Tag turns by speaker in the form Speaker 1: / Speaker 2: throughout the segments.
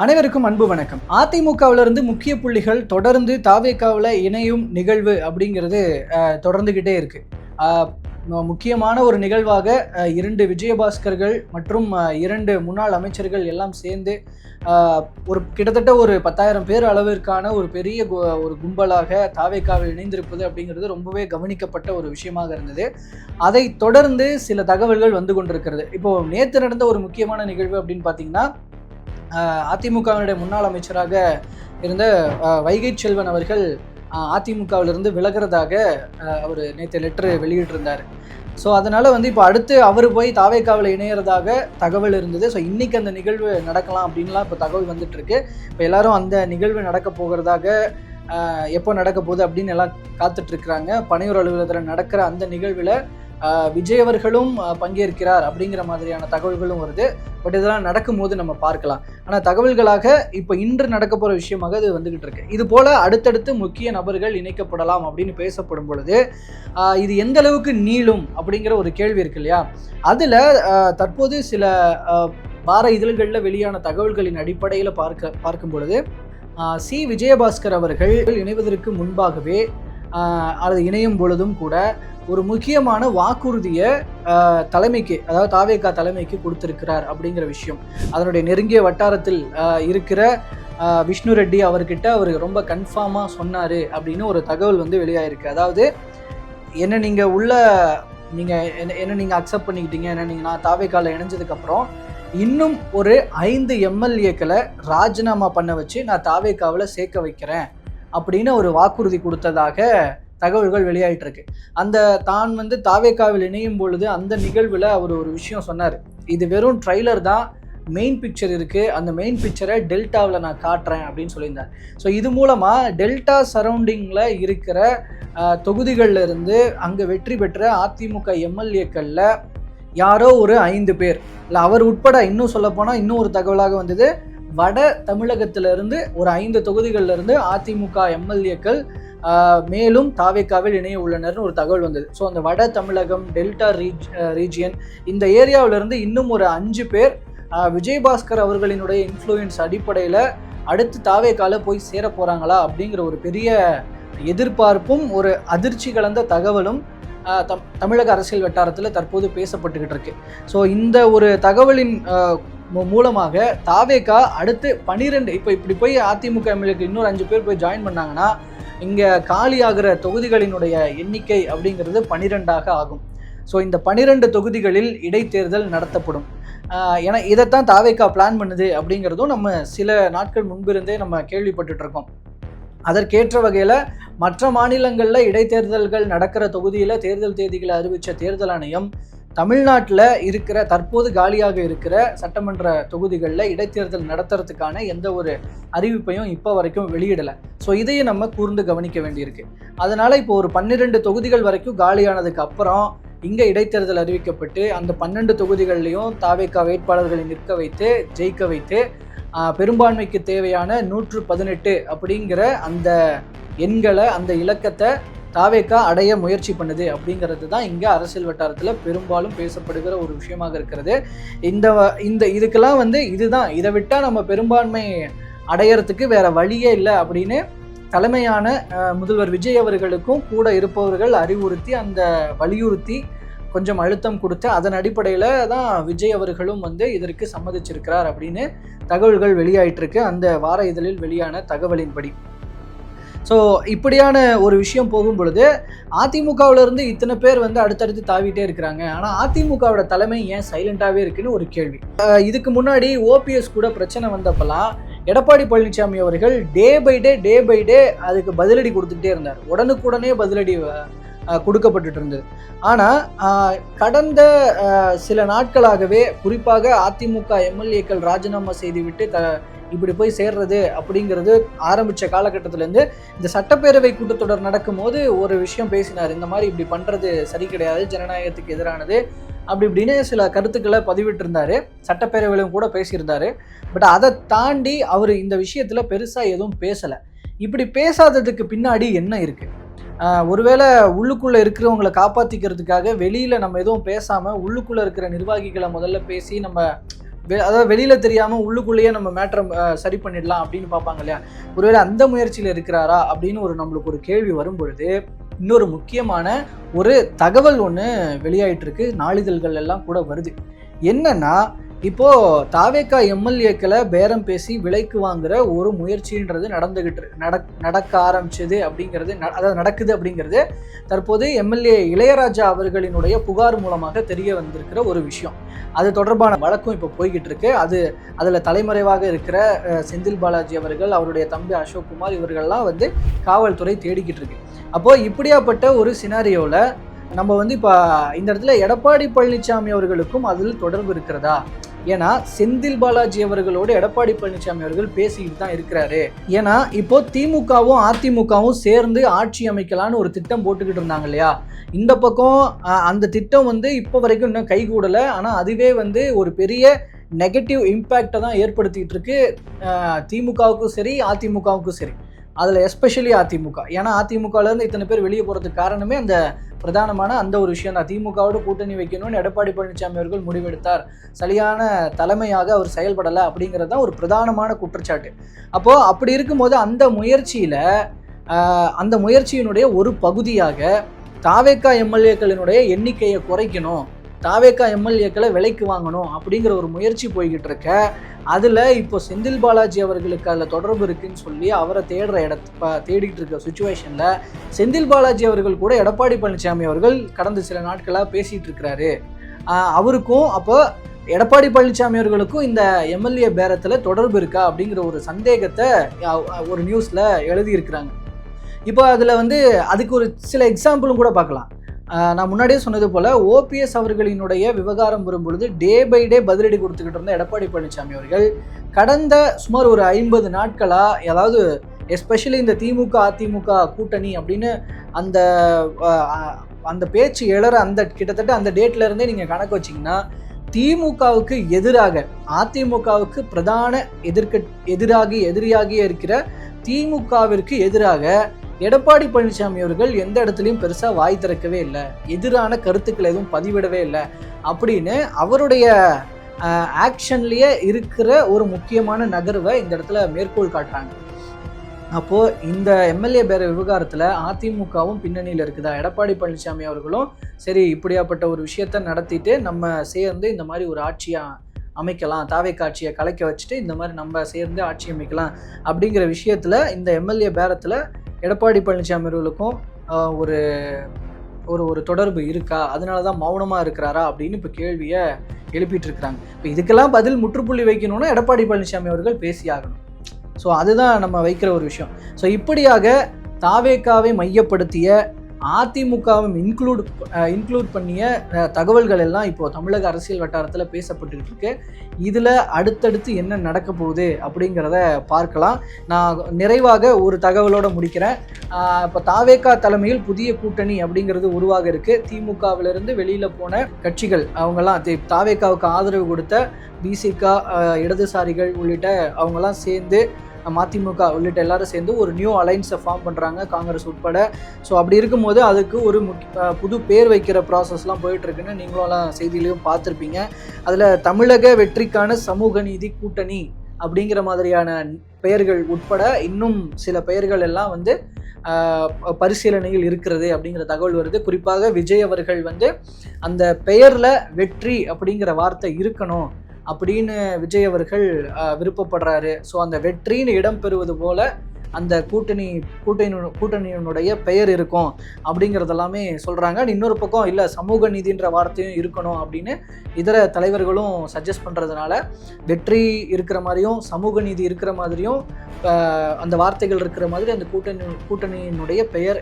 Speaker 1: அனைவருக்கும் அன்பு வணக்கம். அதிமுகவிலிருந்து முக்கிய புள்ளிகள் தொடர்ந்து தாவேகாவில் இணையும் நிகழ்வு அப்படிங்கிறது தொடர்ந்துகிட்டே இருக்கு. முக்கியமான ஒரு நிகழ்வாக 2 விஜயபாஸ்கர்கள் மற்றும் 2 முன்னாள் அமைச்சர்கள் எல்லாம் சேர்ந்து ஒரு கிட்டத்தட்ட ஒரு 10,000 பேர் அளவிற்கான ஒரு பெரிய ஒரு கும்பலாக தாவேகாவில் இணைந்திருப்பது அப்படிங்கிறது ரொம்பவே கவனிக்கப்பட்ட ஒரு விஷயமாக இருந்தது. அதை தொடர்ந்து சில தகவல்கள் வந்து கொண்டிருக்கிறது. இப்போ நேற்று நடந்த ஒரு முக்கியமான நிகழ்வு அப்படின்னு பார்த்தீங்கன்னா, அதிமுகவினுடைய முன்னாள் அமைச்சராக இருந்த வைகை செல்வன் அவர்கள் அதிமுகவிலிருந்து விலகிறதாக அவர் நேற்று லெட்டர் வெளியிட்டிருந்தார். ஸோ அதனால் வந்து இப்போ அடுத்து அவர் போய் தாவேகாவில் இணையிறதாக தகவல் இருந்தது. ஸோ இன்றைக்கி அந்த நிகழ்வு நடக்கலாம் அப்படின்லாம் இப்போ தகவல் வந்துட்டுருக்கு. இப்போ எல்லாரும் அந்த நிகழ்வு நடக்க போகிறதாக எப்போ நடக்க போகுது அப்படின்னு எல்லாம் காத்துட்ருக்குறாங்க. பனையூர் அலுவலகத்தில் நடக்கிற அந்த நிகழ்வில் விஜய் அவர்களும் பங்கேற்கிறார் அப்படிங்கிற மாதிரியான தகவல்களும் வருது. பட் இதெல்லாம் நடக்கும்போது நம்ம பார்க்கலாம். ஆனால் தகவல்களாக இப்போ இன்று நடக்க போகிற விஷயமாக அது வந்துகிட்டு இருக்கு. இது போல அடுத்தடுத்து முக்கிய நபர்கள் இணைக்கப்படலாம் அப்படின்னு பேசப்படும் பொழுது இது எந்த அளவுக்கு நீளும் அப்படிங்கிற ஒரு கேள்வி இருக்கு இல்லையா? அதில் தற்போது சில வார இதழ்களில் வெளியான தகவல்களின் அடிப்படையில் பார்க்கும் பொழுது சி விஜயபாஸ்கர் அவர்கள் இணைவதற்கு முன்பாகவே அது இணையும் பொழுதும் கூட ஒரு முக்கியமான வாக்குறுதியை தலைமைக்கு, அதாவது தாவேகா தலைமைக்கு கொடுத்திருக்கிறார் அப்படிங்கிற விஷயம். அதனுடைய நெருங்கிய வட்டாரத்தில் இருக்கிற விஷ்ணு ரெட்டி அவர்கிட்ட அவர் ரொம்ப கன்ஃபார்மாக சொன்னார் அப்படின்னு ஒரு தகவல் வந்து வெளியாயிருக்கு. அதாவது என்ன நீங்கள் அக்செப்ட் பண்ணிக்கிட்டீங்க, நான் தாவேகாவில் இணைஞ்சதுக்கப்புறம் இன்னும் ஒரு 5 எம்எல்ஏக்களை ராஜினாமா பண்ண வச்சு நான் தாவேகாவில் சேர்க்க வைக்கிறேன் அப்படின்னு ஒரு வாக்குறுதி கொடுத்ததாக தகவல்கள் வெளியாயிட்டு இருக்கு. அந்த தான் வந்து தாவேகாவில் இணையும் பொழுது அந்த நிகழ்வில் அவர் ஒரு விஷயம் சொன்னார். இது வெறும் ட்ரைலர் தான், மெயின் பிக்சர் இருக்குது, அந்த மெயின் பிக்சரை டெல்டாவில் நான் காட்டுறேன் அப்படின்னு சொல்லியிருந்தார். ஸோ இது மூலமாக டெல்டா சரௌண்டிங்கில் இருக்கிற தொகுதிகளில் இருந்து அங்கே வெற்றி பெற்ற அதிமுக எம்எல்ஏக்களில் யாரோ ஒரு 5 பேர், இல்லை அவர் உட்பட, இன்னும் சொல்லப்போனால் இன்னும் ஒரு தகவலாக வந்தது, வட தமிழகத்திலிருந்து ஒரு 5 தொகுதிகளிலிருந்து அதிமுக எம்எல்ஏக்கள் மேலும் தாவேகாவில் இணைய உள்ளனர்னு ஒரு தகவல் வந்தது. ஸோ அந்த வட தமிழகம், டெல்டா ரீஜியன், இந்த ஏரியாவிலிருந்து இன்னும் ஒரு 5 பேர் விஜயபாஸ்கர் அவர்களினுடைய இன்ஃப்ளூயன்ஸ் அடிப்படையில் அடுத்து தாவேகாவில் போய் சேர போகிறாங்களா அப்படிங்கிற ஒரு பெரிய எதிர்பார்ப்பும் ஒரு அதிர்ச்சி கலந்த தகவலும் தமிழக அரசியல் வட்டாரத்தில் தற்போது பேசப்பட்டுக்கிட்டு இருக்கு. ஸோ இந்த ஒரு தகவலின் மூலமாக தாவேகா அடுத்து 12 இப்போ இப்படி போய் அதிமுக எம்எல்ஏக்கு இன்னொரு 5 பேர் போய் ஜாயின் பண்ணாங்கன்னா இங்கே காலியாகிற தொகுதிகளினுடைய எண்ணிக்கை அப்படிங்கிறது 12ஆக ஆகும். ஸோ இந்த 12 தொகுதிகளில் இடைத்தேர்தல் நடத்தப்படும். ஏன்னா இதைத்தான் தாவேகா பிளான் பண்ணுது அப்படிங்கிறதும் நம்ம சில நாட்கள் முன்பிருந்தே நம்ம கேள்விப்பட்டுட்டு இருக்கோம். அதற்கேற்ற வகையில் மற்ற மாநிலங்களில் இடைத்தேர்தல்கள் நடக்கிற தொகுதியில் தேர்தல் தேதிகளை அறிவித்த தேர்தல் ஆணையம் தமிழ்நாட்டில் இருக்கிற தற்போது காலியாக இருக்கிற சட்டமன்ற தொகுதிகளில் இடைத்தேர்தல் நடத்துறதுக்கான எந்த ஒரு அறிவிப்பையும் இப்போ வரைக்கும் வெளியிடலை. ஸோ இதையும் நம்ம கூர்ந்து கவனிக்க வேண்டியிருக்கு. அதனால் இப்போ ஒரு 12 தொகுதிகள் வரைக்கும் காலியானதுக்கு அப்புறம் இங்கே இடைத்தேர்தல் அறிவிக்கப்பட்டு அந்த 12 தொகுதிகள்லையும் தாவேகா வேட்பாளர்களை நிற்க வைத்து ஜெயிக்க வைத்து பெரும்பான்மைக்கு தேவையான 118 அப்படிங்கிற அந்த எண்களை, அந்த இலக்கத்தை தாவேகா அடைய முயற்சி பண்ணுது அப்படிங்கிறது தான் இங்கே அரசியல் வட்டாரத்தில் பெரும்பாலும் பேசப்படுகிற ஒரு விஷயமாக இருக்கிறது. இந்த இதுக்கெல்லாம் வந்து இதுதான், இதை விட்டால் நம்ம பெரும்பான்மை அடையிறதுக்கு வேற வழியே இல்லை அப்படின்னு தலைமையான முதல்வர் விஜய் அவர்களுக்கும் கூட இருப்பவர்கள் அறிவுறுத்தி, அந்த வலியுறுத்தி கொஞ்சம் அழுத்தம் கொடுத்து அதன் அடிப்படையில் தான் விஜய் அவர்களும் வந்து இதற்கு சம்மதிச்சிருக்கிறார் அப்படின்னு தகவல்கள் வெளியாயிட்டிருக்கு அந்த வார இதழில் வெளியான தகவலின்படி. ஸோ இப்படியான ஒரு விஷயம் போகும் பொழுது அதிமுகவிலிருந்து இத்தனை பேர் வந்து அடுத்தடுத்து தாவிட்டே இருக்கிறாங்க. ஆனால் அதிமுகவோட தலைமை ஏன் சைலண்டாகவே இருக்குன்னு ஒரு கேள்வி. இதுக்கு முன்னாடி ஓபிஎஸ் கூட பிரச்சனை வந்தப்பெல்லாம் எடப்பாடி பழனிசாமி அவர்கள் டே பை டே அதுக்கு பதிலடி கொடுத்துக்கிட்டே இருந்தார். உடனுக்குடனே பதிலடி கொடுக்கப்பட்டு இருந்தது. ஆனால் கடந்த சில நாட்களாகவே குறிப்பாக அதிமுக எம்எல்ஏக்கள் ராஜினாமா செய்துவிட்டு இப்படி போய் சேர்றது அப்படிங்கிறது ஆரம்பித்த காலகட்டத்திலேருந்து இந்த சட்டப்பேரவை கூட்டத்தொடர் நடக்கும்போது ஒரு விஷயம் பேசினார். இந்த மாதிரி இப்படி பண்ணுறது சரி கிடையாது, ஜனநாயகத்துக்கு எதிரானது அப்படி இப்படின்னு சில கருத்துக்களை பதிவிட்டிருந்தார். சட்டப்பேரவையிலும் கூட பேசியிருந்தார். பட் அதை தாண்டி அவர் இந்த விஷயத்தில் பெருசாக எதுவும் பேசலை. இப்படி பேசாததுக்கு பின்னாடி என்ன இருக்குது? ஒருவேளை உள்ளுக்குள்ளே இருக்கிறவங்களை காப்பாற்றிக்கிறதுக்காக வெளியில் நம்ம எதுவும் பேசாமல் உள்ளுக்குள்ளே இருக்கிற நிர்வாகிகளை முதல்ல பேசி நம்ம அதாவது வெளியில் தெரியாமல் உள்ளுக்குள்ளேயே நம்ம மேட்ரை சரி பண்ணிடலாம் அப்படின்னு பார்ப்பாங்க இல்லையா, ஒருவேளை அந்த முயற்சியில் இருக்கிறாரா அப்படின்னு நம்மளுக்கு ஒரு கேள்வி வரும்பொழுது இன்னொரு முக்கியமான ஒரு தகவல் ஒன்று வெளியாயிட்டு இருக்கு, நாளிதழ்கள் எல்லாம் கூட வருது. என்னன்னா, இப்போ தாவேகா எம்எல்ஏக்களை பேரம் பேசி விலைக்கு வாங்குற ஒரு முயற்சின்றது நடக்க ஆரம்பிச்சது அப்படிங்கிறது, அதாவது நடக்குது அப்படிங்கிறது தற்போது எம்எல்ஏ இளையராஜா அவர்களினுடைய புகார் மூலமாக தெரிய வந்திருக்கிற ஒரு விஷயம். அது தொடர்பான வழக்கும் இப்போ போய்கிட்டு இருக்கு. அதில் தலைமறைவாக இருக்கிற செந்தில் பாலாஜி அவர்கள், அவருடைய தம்பி அசோக்குமார் இவர்கள்லாம் காவல்துறை தேடிக்கிட்டு இருக்கு. அப்போ இப்படியாப்பட்ட ஒரு சினாரியோவில் நம்ம இப்போ இந்த இடத்துல எடப்பாடி பழனிசாமி அவர்களுக்கும் அதில் தொடர்பு இருக்கிறதா? ஏன்னா செந்தில் பாலாஜி அவர்களோடு எடப்பாடி பழனிசாமி அவர்கள் பேசிக்கிட்டு தான் இருக்கிறாரு. ஏன்னா இப்போ திமுகவும் அதிமுகவும் சேர்ந்து ஆட்சி அமைக்கலான்னு ஒரு திட்டம் போட்டுக்கிட்டு இருந்தாங்க இல்லையா, இந்த பக்கம் அந்த திட்டம் இப்போ வரைக்கும் இன்னும் கைகூடலை. ஆனால் அதுவே ஒரு பெரிய நெகட்டிவ் இம்பேக்டை தான் ஏற்படுத்திக்கிட்டு இருக்கு திமுகவுக்கும் சரி அதிமுகவுக்கும் சரி. அதில் எஸ்பெஷலி அதிமுக. ஏன்னா அதிமுகலேருந்து இத்தனை பேர் வெளியே போகிறதுக்கு காரணமே அந்த பிரதானமான அந்த ஒரு விஷயம் தான். திமுகவோடு கூட்டணி வைக்கணும்னு எடப்பாடி பழனிசாமி அவர்கள் முடிவெடுத்தார், சரியான தலைமையாக அவர் செயல்படலை அப்படிங்கிறது தான் ஒரு பிரதானமான குற்றச்சாட்டு. அப்போது அப்படி இருக்கும்போது அந்த முயற்சியினுடைய ஒரு பகுதியாக தாவேகா எம்எல்ஏக்களினுடைய எண்ணிக்கையை குறைக்கணும், தாவேகா எம்எல்ஏக்களை விலைக்கு வாங்கணும் அப்படிங்கிற ஒரு முயற்சி போய்கிட்டு இருக்க. அதில் இப்போ செந்தில் பாலாஜி அவர்களுக்கு அதில் தொடர்பு இருக்குன்னு சொல்லி அவரை தேடிக்கிட்டு இருக்க சுச்சுவேஷனில் செந்தில் பாலாஜி அவர்கள் கூட எடப்பாடி பழனிசாமி அவர்கள் கடந்த சில நாட்களாக பேசிகிட்டு இருக்கிறாரு. அவருக்கும் அப்போ எடப்பாடி பழனிசாமி அவர்களுக்கும் இந்த எம்எல்ஏ பேரத்தில் தொடர்பு இருக்கா அப்படிங்கிற ஒரு சந்தேகத்தை ஒரு நியூஸில் எழுதியிருக்கிறாங்க. இப்போ அதில் அதுக்கு ஒரு சில எக்ஸாம்பிளும் கூட பார்க்கலாம். நான் முன்னாடியே சொன்னது போல் ஓபிஎஸ் அவர்களினுடைய விவகாரம் வரும்பொழுது டே பை டே பதிலடி கொடுத்துக்கிட்டு இருந்த எடப்பாடி பழனிசாமி அவர்கள் கடந்த சுமார் ஒரு 50 நாட்களாக, அதாவது எஸ்பெஷலி இந்த திமுக அதிமுக கூட்டணி அப்படின்னு அந்த பேச்சு எழற கிட்டத்தட்ட அந்த டேட்ல இருந்தே நீங்கள் கணக்கு வச்சிங்கன்னா திமுகவுக்கு எதிராக அதிமுகவுக்கு பிரதான எதிரியாகியே இருக்கிற திமுகவிற்கு எதிராக எடப்பாடி பழனிசாமி அவர்கள் எந்த இடத்துலையும் பெருசாக வாய் திறக்கவே இல்லை, எதிரான கருத்துக்கள் எதுவும் பதிவிடவே இல்லை அப்படின்னு அவருடைய ஆக்ஷன்லேயே இருக்கிற ஒரு முக்கியமான நகர்வை இந்த இடத்துல மேற்கோள் காட்டுறாங்க. அப்போது இந்த எம்எல்ஏ பேர விவகாரத்தில் அதிமுகவும் பின்னணியில் இருக்குதா? எடப்பாடி பழனிசாமி அவர்களும் சரி இப்படியாப்பட்ட ஒரு விஷயத்த நடத்திட்டு நம்ம சேர்ந்து இந்த மாதிரி ஒரு ஆட்சியை அமைக்கலாம், தாவேகா ஆட்சியை கலைக்க வச்சுட்டு இந்த மாதிரி நம்ம சேர்ந்து ஆட்சி அமைக்கலாம் அப்படிங்கிற விஷயத்தில் இந்த எம்எல்ஏ பேரத்தில் எடப்பாடி பழனிசாமி அவர்களுக்கும் ஒரு ஒரு தொடர்பு இருக்கா, அதனால தான் மௌனமாக இருக்கிறாரா அப்படின்னு இப்போ கேள்வியை எழுப்பிட்டு இருக்கிறாங்க. இப்போ இதுக்கெல்லாம் பதில் முற்றுப்புள்ளி வைக்கணும்னா எடப்பாடி பழனிசாமி அவர்கள் பேசியாகணும். ஸோ அதுதான் நம்ம வைக்கிற ஒரு விஷயம். ஸோ இப்படியாக தாவேகாவை மையப்படுத்திய அதிமுகவும் இன்க்ளூட் பண்ணிய தகவல்கள் எல்லாம் இப்போ தமிழக அரசியல் வட்டாரத்தில் பேசப்பட்டுக்கிட்டு இருக்கு. இதில் அடுத்தடுத்து என்ன நடக்க போகுது அப்படிங்கிறத பார்க்கலாம். நான் நிறைவாக ஒரு தகவலோடு முடிக்கிறேன். இப்போ தாவேகா தலைமையில் புதிய கூட்டணி அப்படிங்கிறது உருவாக இருக்கு. திமுகவிலிருந்து வெளியில் போன கட்சிகள் அவங்கெல்லாம் தாவேகாவுக்கு ஆதரவு கொடுத்த பிசிக, இடதுசாரிகள் உள்ளிட்ட அவங்கெல்லாம் சேர்ந்து மதிமுக உள்ளிட்ட எல்லாரும் சேர்ந்து ஒரு நியூ அலைன்ஸை ஃபார்ம் பண்ணுறாங்க, காங்கிரஸ் உட்பட. ஸோ அப்படி இருக்கும்போது அதுக்கு ஒரு புது பேர் வைக்கிற ப்ராசஸ்லாம் போயிட்டுருக்குன்னு நீங்களும் செய்தியிலையும் பார்த்துருப்பீங்க. அதில் தமிழக வெற்றிக்கான சமூக நீதி கூட்டணி அப்படிங்கிற மாதிரியான பெயர்கள் உட்பட இன்னும் சில பெயர்கள் எல்லாம் பரிசீலனையில் இருக்கிறது அப்படிங்கிற தகவல் வருது. குறிப்பாக விஜய் அவர்கள் அந்த பெயரில் வெற்றி அப்படிங்கிற வார்த்தை இருக்கணும் அப்படின்னு விஜய் அவர்கள் விருப்பப்படுறாரு. ஸோ அந்த வெற்றின்னு இடம் பெறுவது போல அந்த கூட்டணியினுடைய பெயர் இருக்கும் அப்படிங்கிறதெல்லாமே சொல்கிறாங்க. இன்னொரு பக்கம் இல்லை சமூக நீதின்ற வார்த்தையும் இருக்கணும் அப்படின்னு இதர தலைவர்களும் சஜஸ்ட் பண்ணுறதுனால வெற்றி இருக்கிற மாதிரியும் சமூக நீதி இருக்கிற மாதிரியும் அந்த வார்த்தைகள் இருக்கிற மாதிரி அந்த கூட்டணியினுடைய பெயர்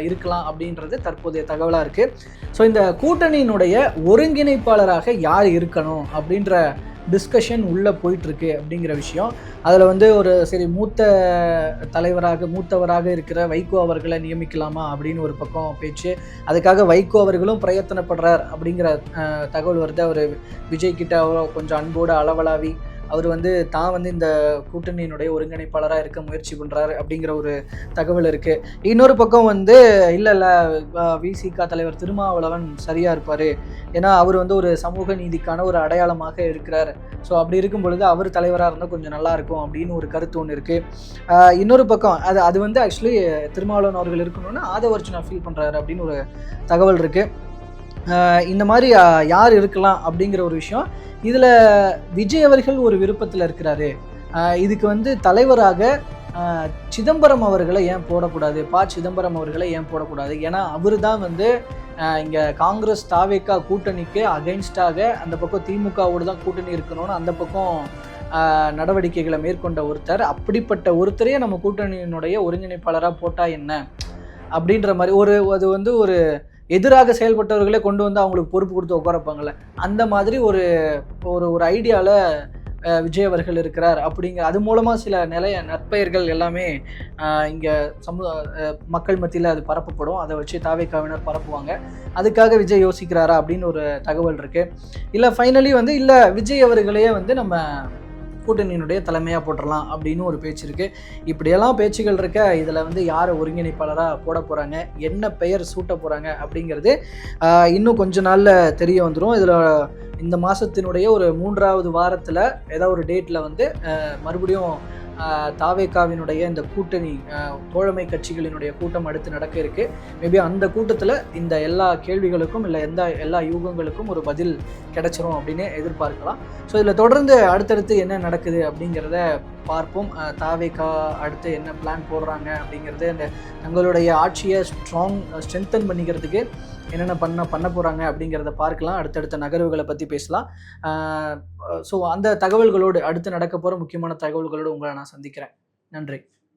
Speaker 1: இருக்கலாம் அப்படின்றது தற்போதைய தகவலாக இருக்குது. ஸோ இந்த கூட்டணியினுடைய ஒருங்கிணைப்பாளராக யார் இருக்கணும் அப்படின்ற டிஸ்கஷன் உள்ளே போயிட்டுருக்கு அப்படிங்கிற விஷயம். அதில் ஒரு சரி மூத்தவராக இருக்கிற வைகோ அவர்களை நியமிக்கலாமா அப்படின்னு ஒரு பக்கம் பேச்சு. அதுக்காக வைகோ அவர்களும் பிரயத்தனப்படுறார் அப்படிங்கிற தகவல் வருது. அவர் விஜய் கிட்ட அவரோ கொஞ்சம் அன்போடு அளவலாவி அவர் வந்து தான் வந்து இந்த கூட்டணியினுடைய ஒருங்கிணைப்பாளராக இருக்க முயற்சி பண்ணுறாரு அப்படிங்கிற ஒரு தகவல் இருக்குது. இன்னொரு பக்கம் வந்து இல்லை விசிக தலைவர் திருமாவளவன் சரியாக இருப்பார், ஏன்னா அவர் வந்து ஒரு சமூக நீதிக்கான ஒரு அடையாளமாக இருக்கிறார். ஸோ அப்படி இருக்கும் பொழுது அவர் தலைவராக இருந்தால் கொஞ்சம் நல்லாயிருக்கும் அப்படின்னு ஒரு கருத்து ஒன்று இருக்குது. இன்னொரு பக்கம் அது வந்து ஆக்சுவலி திருமாவளவன் அவர்கள் இருக்கணும்னு ஆதவர்ஜுனா ஃபீல் பண்ணுறாரு அப்படின்னு ஒரு தகவல் இருக்குது. இந்த மாதிரி யார் இருக்கலாம் அப்படிங்கிற ஒரு விஷயம். இதில் விஜய் அவர்கள் ஒரு விருப்பத்தில் இருக்கிறாரு. இதுக்கு வந்து தலைவராக சிதம்பரம் அவர்களை ஏன் போடக்கூடாது, சிதம்பரம் அவர்களை ஏன் போடக்கூடாது? ஏன்னா அவர் தான் வந்து இங்கே காங்கிரஸ் தாவேகா கூட்டணிக்கு அகைன்ஸ்டாக அந்த பக்கம் திமுகவோடு தான் கூட்டணி இருக்கணும்னு அந்த பக்கம் நடவடிக்கைகளை மேற்கொண்ட ஒருத்தர். அப்படிப்பட்ட ஒருத்தரையே நம்ம கூட்டணியினுடைய ஒருங்கிணைப்பாளராக போட்டால் என்ன அப்படின்ற மாதிரி அது வந்து ஒரு எதிராக செயல்பட்டவர்களே கொண்டு வந்து அவங்களுக்கு பொறுப்பு கொடுத்து உட்காரப்பாங்கள்ல, அந்த மாதிரி ஒரு ஒரு ஐடியாவில் விஜய் அவர்கள் இருக்கிறார் அப்படிங்கிற அது மூலமாக சில நற்பெயர்கள் எல்லாமே இங்கே மக்கள் மத்தியில் அது பரப்பப்படும். அதை வச்சு தாவேகாவினர் பரப்புவாங்க. அதுக்காக விஜய் யோசிக்கிறாரா அப்படின்னு ஒரு தகவல் இருக்குது. இல்லை ஃபைனலி வந்து இல்லை விஜய் அவர்களையே வந்து நம்ம கூட்டணியினுடைய தலைமையாக போட்டுடலாம் அப்படின்னு ஒரு பேச்சு இருக்குது. இப்படியெல்லாம் பேச்சுகள் இருக்க இதில் வந்து யாரை ஒருங்கிணைப்பாளராக போட போகிறாங்க, என்ன பெயர் சூட்ட போகிறாங்க அப்படிங்கிறது இன்னும் கொஞ்ச நாளில் தெரிய வந்துடும். இதில் இந்த மாதத்தினுடைய ஒரு 3வது வாரத்தில் ஏதாவது ஒரு டேட்டில் வந்து மறுபடியும் தாவேகாவினுடைய இந்த கூட்டணி தோழமை கட்சிகளினுடைய கூட்டம் அடுத்து நடக்க இருக்கு. மேபி அந்த கூட்டத்தில் இந்த எல்லா கேள்விகளுக்கும் இல்லை எல்லா யூகங்களுக்கும் ஒரு பதில் கிடைச்சிரும் அப்படின்னு எதிர்பார்க்கலாம். ஸோ இதில் தொடர்ந்து அடுத்தடுத்து என்ன நடக்குது அப்படிங்கிறத பார்ப்போம். தாவேகா அடுத்து என்ன பிளான் போடுறாங்க அப்படிங்கிறது, அந்த தங்களுடைய ஆட்சியை ஸ்ட்ரென்தன் பண்ணிக்கிறதுக்கு என்னென்ன பண்ண போகிறாங்க அப்படிங்கிறத பார்க்கலாம். அடுத்தடுத்த நகர்வுகளை பற்றி பேசலாம். ஸோ அந்த தகவல்களோடு அடுத்து நடக்க போகிற முக்கியமான தகவல்களோடு உங்களை நான் சந்திக்கிறேன். நன்றி.